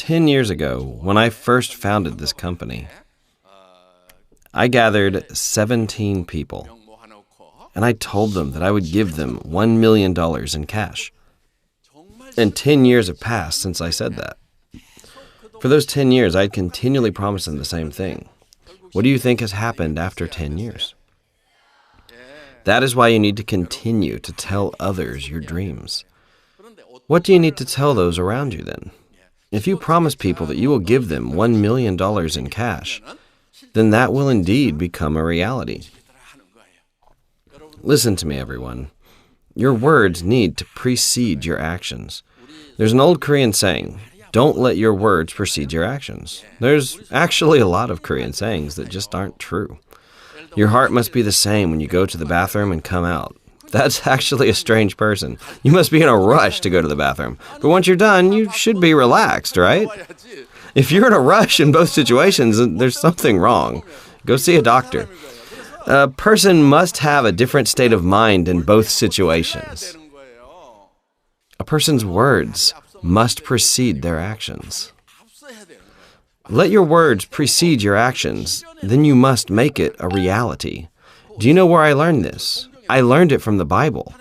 10 years ago, when I first founded this company, I gathered 17 people, and I told them that I would give them $1 million in cash. And 10 years have passed since I said that. For those 10 years, I'd continually promised them the same thing. What do you think has happened after 10 years? That is why you need to continue to tell others your dreams. What do you need to tell those around you then? If you promise people that you will give them $1 million in cash, then that will indeed become a reality. Listen to me, everyone. Your words need to precede your actions. There's an old Korean saying, don't let your words precede your actions. There's actually a lot of Korean sayings that just aren't true. Your heart must be the same when you go to the bathroom and come out. That's actually a strange person. You must be in a rush to go to the bathroom. But once you're done, you should be relaxed, right? If you're in a rush in both situations, there's something wrong. Go see a doctor. A person must have a different state of mind in both situations. A person's words must precede their actions. Let your words precede your actions, then you must make it a reality. Do you know where I learned this? I learned it from the Bible.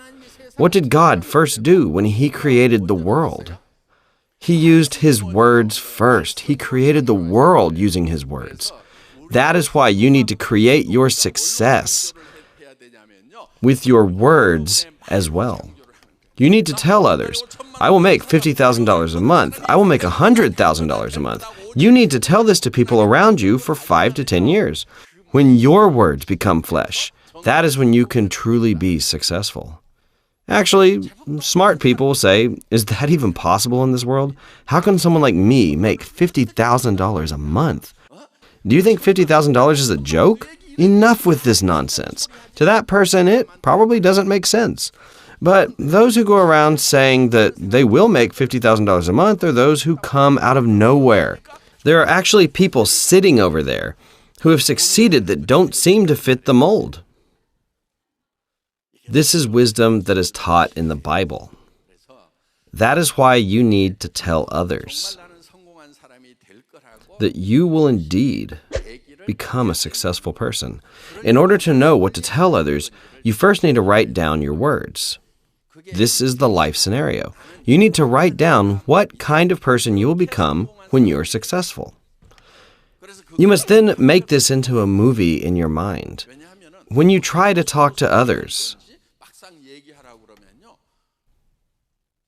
What did God first do when He created the world? He used His words first. He created the world using His words. That is why you need to create your success with your words as well. You need to tell others, I will make $50,000 a month. I will make $100,000 a month. You need to tell this to people around you for 5 to 10 years. When your words become flesh, that is when you can truly be successful. Actually, smart people will say, is that even possible in this world? How can someone like me make $50,000 a month? Do you think $50,000 is a joke? Enough with this nonsense. To that person, it probably doesn't make sense. But those who go around saying that they will make $50,000 a month are those who come out of nowhere. There are actually people sitting over there who have succeeded that don't seem to fit the mold. This is wisdom that is taught in the Bible. That is why you need to tell others that you will indeed become a successful person. In order to know what to tell others, you first need to write down your words. This is the life scenario. You need to write down what kind of person you will become when you're successful. You must then make this into a movie in your mind. When you try to talk to others,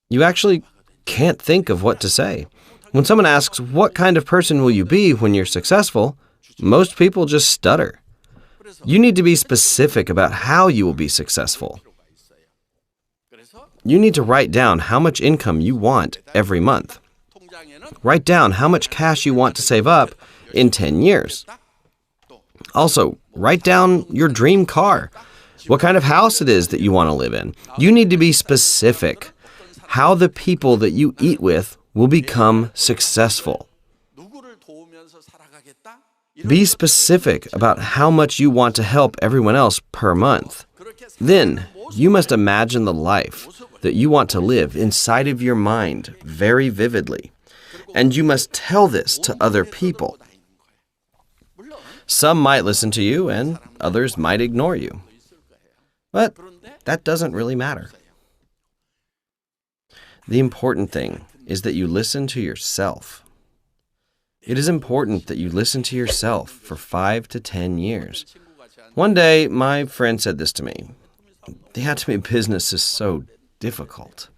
you actually can't think of what to say. When someone asks, what kind of person will you be when you're successful? Most people just stutter. You need to be specific about how you will be successful. You need to write down how much income you want every month. Write down how much cash you want to save up in 10 years. Also, write down your dream car, what kind of house it is that you want to live in. You need to be specific. How the people that you eat with will become successful. Be specific about how much you want to help everyone else per month. Then, you must imagine the life that you want to live inside of your mind very vividly. And you must tell this to other people. Some might listen to you and others might ignore you. But that doesn't really matter. The important thing is that you listen to yourself. It is important that you listen to yourself for 5 to 10 years. One day, my friend said this to me. The atomy business is so difficult.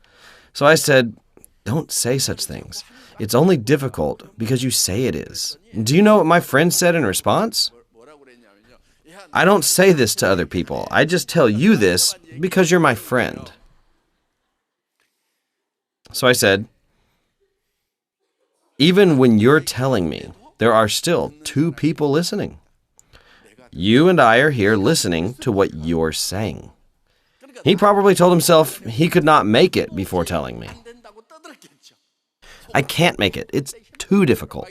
So I said, don't say such things. It's only difficult because you say it is. Do you know what my friend said in response? I don't say this to other people. I just tell you this because you're my friend. So I said, even when you're telling me, there are still 2 people listening. You and I are here listening to what you're saying. He probably told himself he could not make it before telling me. I can't make it. It's too difficult.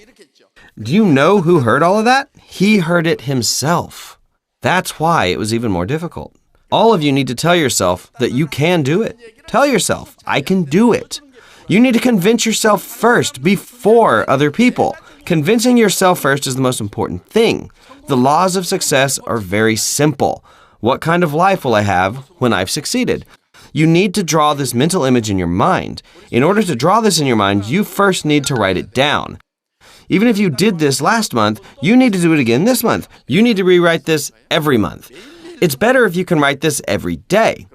Do you know who heard all of that? He heard it himself. That's why it was even more difficult. All of you need to tell yourself that you can do it. Tell yourself, I can do it. You need to convince yourself first before other people. Convincing yourself first is the most important thing. The laws of success are very simple. What kind of life will I have when I've succeeded? You need to draw this mental image in your mind. In order to draw this in your mind, you first need to write it down. Even if you did this last month, you need to do it again this month. You need to rewrite this every month. It's better if you can write this every day.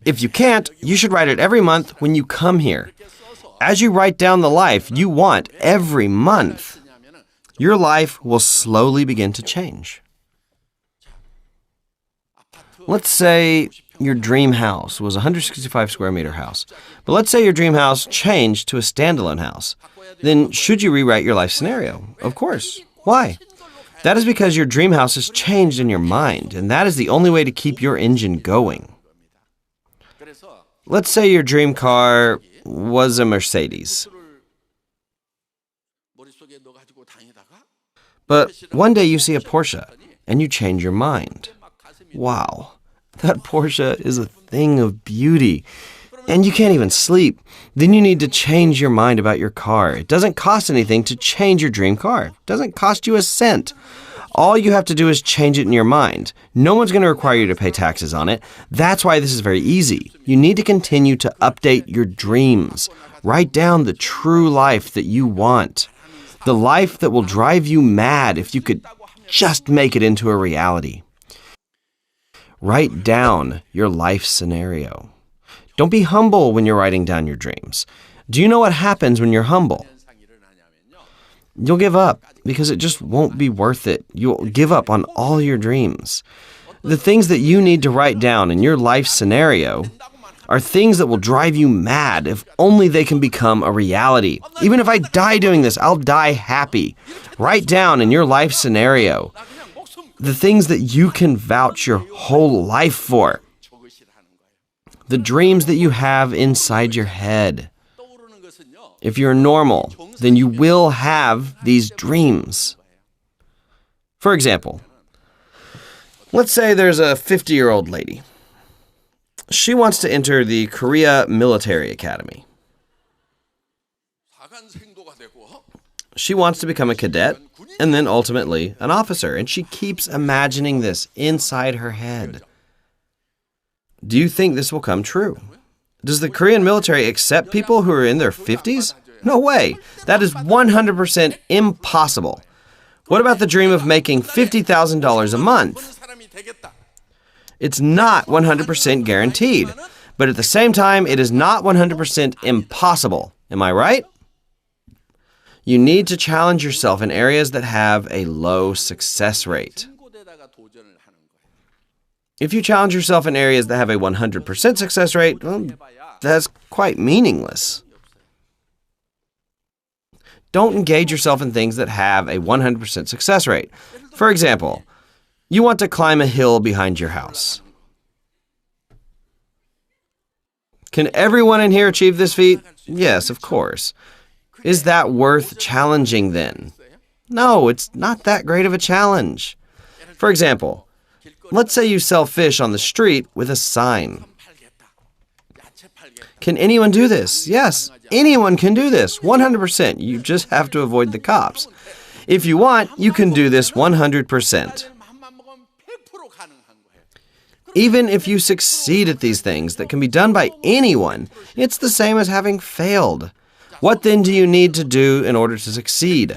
If you can't, you should write it every month when you come here. As you write down the life you want every month, your life will slowly begin to change. Let's say your dream house was a 165 square meter house. But let's say your dream house changed to a standalone house. Then should you rewrite your life scenario? Of course. Why? That is because your dream house has changed in your mind, and that is the only way to keep your engine going. Let's say your dream car was a Mercedes. But one day you see a Porsche, and you change your mind. Wow, that Porsche is a thing of beauty, and you can't even sleep. Then you need to change your mind about your car. It doesn't cost anything to change your dream car. It doesn't cost you a cent. All you have to do is change it in your mind. No one's going to require you to pay taxes on it. That's why this is very easy. You need to continue to update your dreams. Write down the true life that you want. The life that will drive you mad if you could just make it into a reality. Write down your life scenario. Don't be humble when you're writing down your dreams. Do you know what happens when you're humble? You'll give up because it just won't be worth it. You'll give up on all your dreams. The things that you need to write down in your life scenario are things that will drive you mad if only they can become a reality. Even if I die doing this, I'll die happy. Write down in your life scenario the things that you can vouch your whole life for. The dreams that you have inside your head. If you're normal, then you will have these dreams. For example, let's say there's a 50-year-old lady. She wants to enter the Korea Military Academy. She wants to become a cadet and then ultimately an officer, and she keeps imagining this inside her head. Do you think this will come true? Does the Korean military accept people who are in their 50s? No way. That is 100% impossible. What about the dream of making $50,000 a month? It's not 100% guaranteed, but at the same time, it is not 100% impossible. Am I right? You need to challenge yourself in areas that have a low success rate. If you challenge yourself in areas that have a 100% success rate, well, that's quite meaningless. Don't engage yourself in things that have a 100% success rate. For example, you want to climb a hill behind your house. Can everyone in here achieve this feat? Yes, of course. Is that worth challenging then? No, it's not that great of a challenge. For example, let's say you sell fish on the street with a sign. Can anyone do this? Yes, anyone can do this, 100%. You just have to avoid the cops. If you want, you can do this 100%. Even if you succeed at these things that can be done by anyone, it's the same as having failed. What then do you need to do in order to succeed?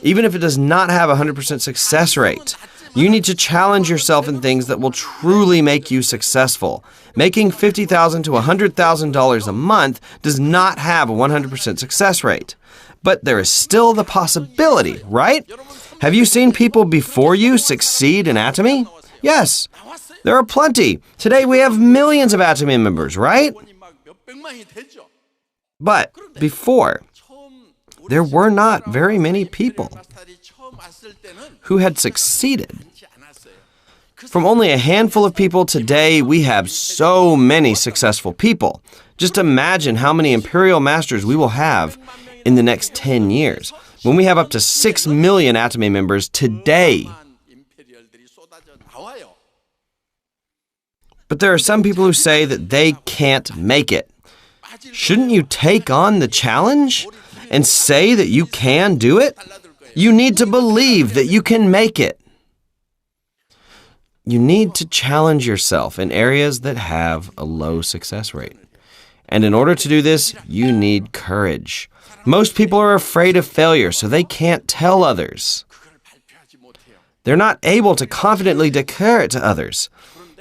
Even if it does not have a 100% success rate, you need to challenge yourself in things that will truly make you successful. Making $50,000 to $100,000 a month does not have a 100% success rate. But there is still the possibility, right? Have you seen people before you succeed in Atomy? Yes, there are plenty. Today we have millions of Atomy members, right? But before, there were not very many people who had succeeded. From only a handful of people today, we have so many successful people. Just imagine how many Imperial Masters we will have in the next 10 years, when we have up to 6 million Atomy members today. But there are some people who say that they can't make it. Shouldn't you take on the challenge and say that you can do it? You need to believe that you can make it. You need to challenge yourself in areas that have a low success rate. And in order to do this, you need courage. Most people are afraid of failure, so they can't tell others. They're not able to confidently declare it to others.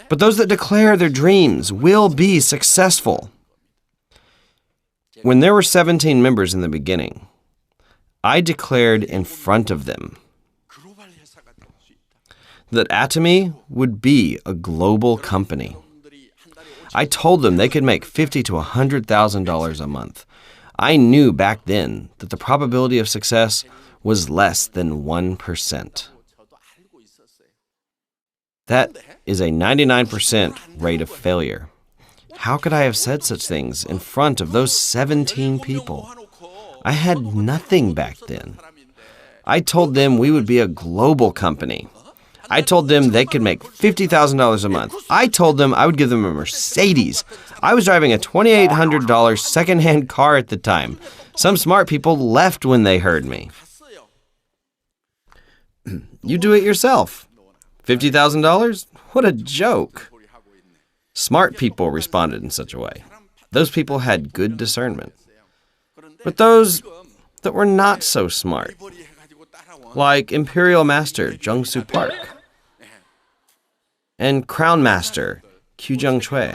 But those that declare their dreams will be successful. When there were 17 members in the beginning, I declared in front of them that Atomy would be a global company. I told them they could make $50,000 to $100,000 a month. I knew back then that the probability of success was less than 1%. That is a 99% rate of failure. How could I have said such things in front of those 17 people? I had nothing back then. I told them we would be a global company. I told them they could make $50,000 a month. I told them I would give them a Mercedes. I was driving a $2,800 second-hand car at the time. Some smart people left when they heard me. You do it yourself. $50,000? What a joke. Smart people responded in such a way. Those people had good discernment. But those that were not so smart, like Imperial Master Jung-Soo Park and Crown Master Kyujung Choi,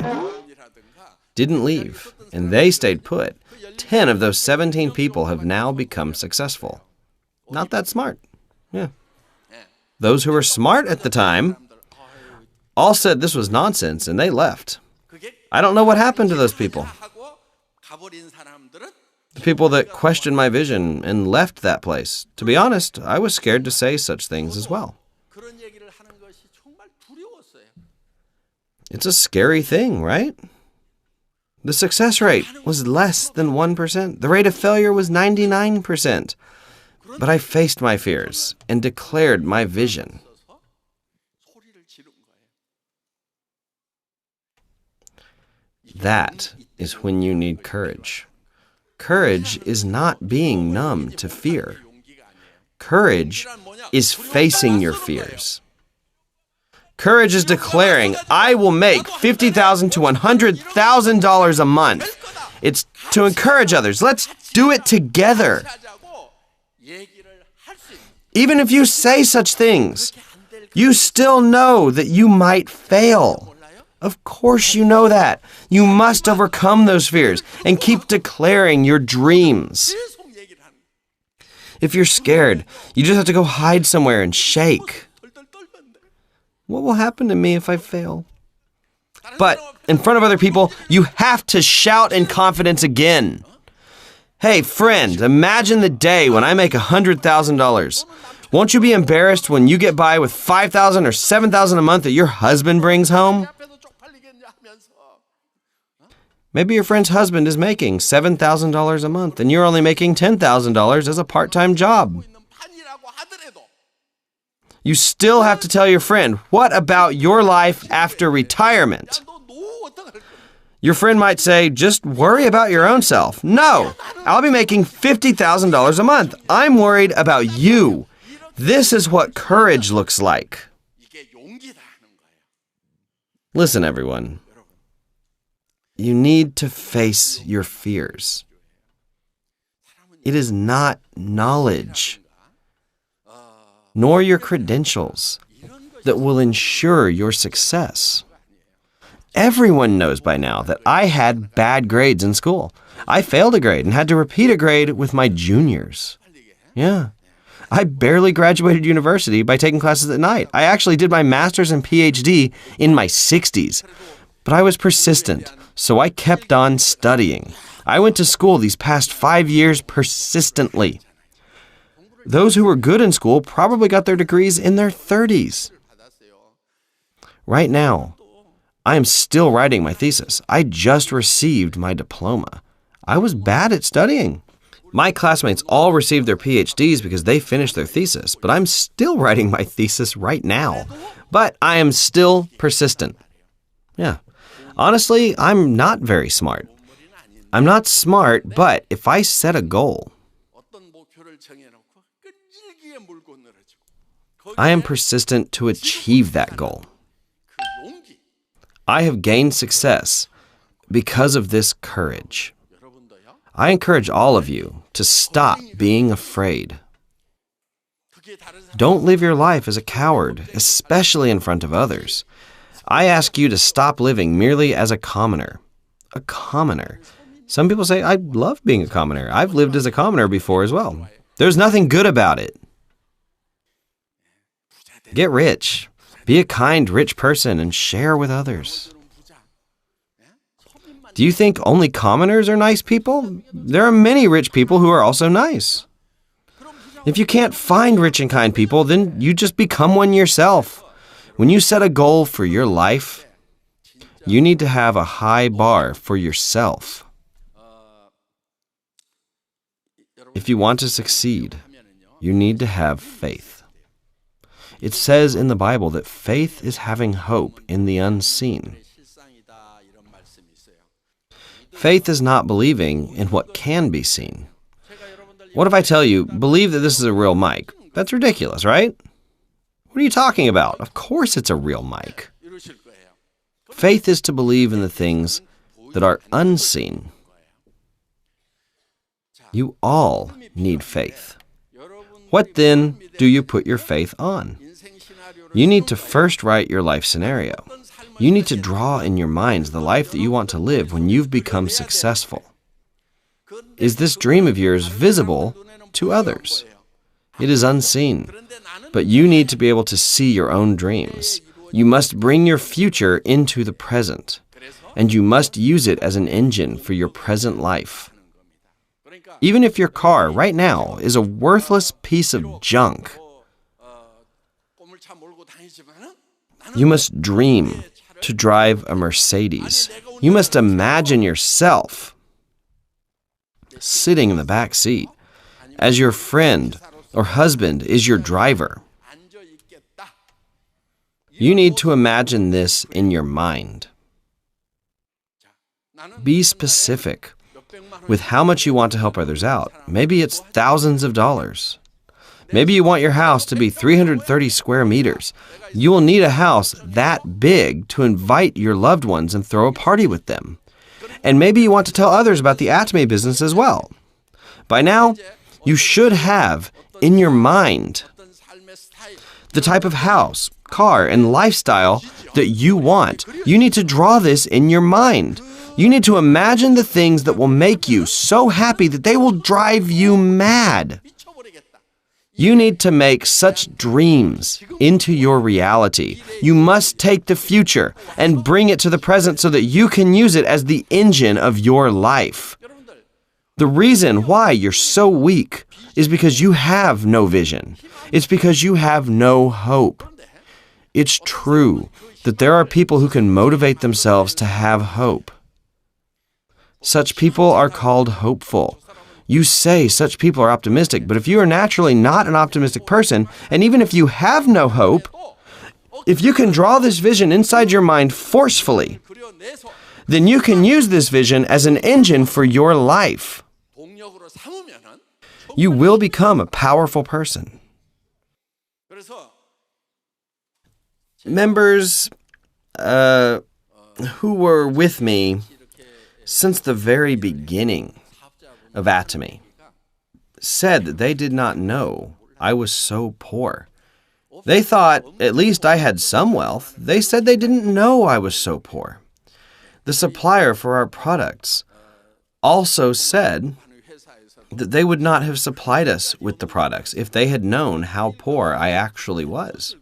didn't leave, and they stayed put. 10 of those 17 people have now become successful. Not that smart. Yeah. Those who were smart at the time all said this was nonsense, and they left. I don't know what happened to those people. The people that questioned my vision and left that place. To be honest, I was scared to say such things as well. It's a scary thing, right? The success rate was less than 1%. The rate of failure was 99%. But I faced my fears and declared my vision. That is when you need courage. Courage is not being numb to fear. Courage is facing your fears. Courage is declaring, I will make $50,000 to $100,000 a month. It's to encourage others. Let's do it together. Even if you say such things, you still know that you might fail. Of course you know that. You must overcome those fears and keep declaring your dreams. If you're scared, you just have to go hide somewhere and shake. What will happen to me if I fail? But in front of other people, you have to shout in confidence again. Hey, friend, imagine the day when I make $100,000. Won't you be embarrassed when you get by with $5,000 or $7,000 a month that your husband brings home? Maybe your friend's husband is making $7,000 a month and you're only making $10,000 as a part-time job. You still have to tell your friend, what about your life after retirement? Your friend might say, just worry about your own self. No, I'll be making $50,000 a month. I'm worried about you. This is what courage looks like. Listen, everyone. You need to face your fears. It is not knowledge, nor your credentials, that will ensure your success. Everyone knows by now that I had bad grades in school. I failed a grade and had to repeat a grade with my juniors. Yeah. I barely graduated university by taking classes at night. I actually did my master's and PhD in my 60s. But I was persistent, so I kept on studying. I went to school these past 5 years persistently. Those who were good in school probably got their degrees in their 30s. Right now, I am still writing my thesis. I just received my diploma. I was bad at studying. My classmates all received their PhDs because they finished their thesis, but I'm still writing my thesis right now. But I am still persistent. Yeah. Honestly, I'm not very smart. I'm not smart, but if I set a goal, I am persistent to achieve that goal. I have gained success because of this courage. I encourage all of you to stop being afraid. Don't live your life as a coward, especially in front of others. I ask you to stop living merely as a commoner. A commoner. Some people say, I love being a commoner. I've lived as a commoner before as well. There's nothing good about it. Get rich. Be a kind, rich person and share with others. Do you think only commoners are nice people? There are many rich people who are also nice. If you can't find rich and kind people, then you just become one yourself. When you set a goal for your life, you need to have a high bar for yourself. If you want to succeed, you need to have faith. It says in the Bible that faith is having hope in the unseen. Faith is not believing in what can be seen. What if I tell you, believe that this is a real mic? That's ridiculous, right? What are you talking about? Of course it's a real mic. Faith is to believe in the things that are unseen. You all need faith. What then do you put your faith on? You need to first write your life scenario. You need to draw in your minds the life that you want to live when you've become successful. Is this dream of yours visible to others? It is unseen, but you need to be able to see your own dreams. You must bring your future into the present, and you must use it as an engine for your present life. Even if your car right now is a worthless piece of junk, you must dream to drive a Mercedes. You must imagine yourself sitting in the back seat as your friend or husband is your driver. You need to imagine this in your mind. Be specific with how much you want to help others out. Maybe it's thousands of dollars. Maybe you want your house to be 330 square meters. You will need a house that big to invite your loved ones and throw a party with them. And maybe you want to tell others about the Atomy business as well. By now, you should have in your mind the type of house, car, and lifestyle that you want. You need to draw this in your mind. You need to imagine the things that will make you so happy that they will drive you mad. You need to make such dreams into your reality. You must take the future and bring it to the present so that you can use it as the engine of your life. The reason why you're so weak is because you have no vision. It's because you have no hope. It's true that there are people who can motivate themselves to have hope. Such people are called hopeful. You say such people are optimistic, but if you are naturally not an optimistic person, and even if you have no hope, if you can draw this vision inside your mind forcefully, then you can use this vision as an engine for your life. You will become a powerful person. Members who were with me since the very beginning of Atomy said that they did not know I was so poor. They thought at least I had some wealth. They said they didn't know I was so poor. The supplier for our products also said that they would not have supplied us with the products if they had known how poor I actually was.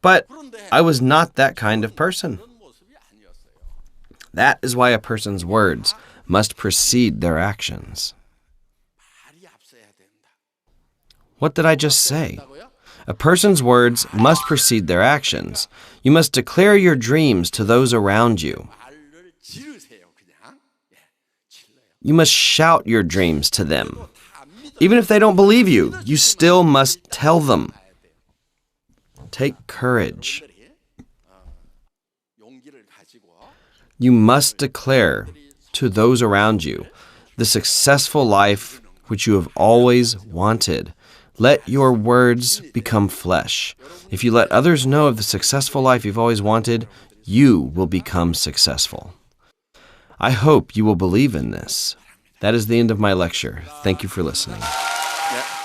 But I was not that kind of person. That is why a person's words must precede their actions. What did I just say? A person's words must precede their actions. You must declare your dreams to those around you. You must shout your dreams to them. Even if they don't believe you, you still must tell them. Take courage. You must declare to those around you the successful life which you have always wanted. Let your words become flesh. If you let others know of the successful life you've always wanted, you will become successful. I hope you will believe in this. That is the end of my lecture. Thank you for listening. 네.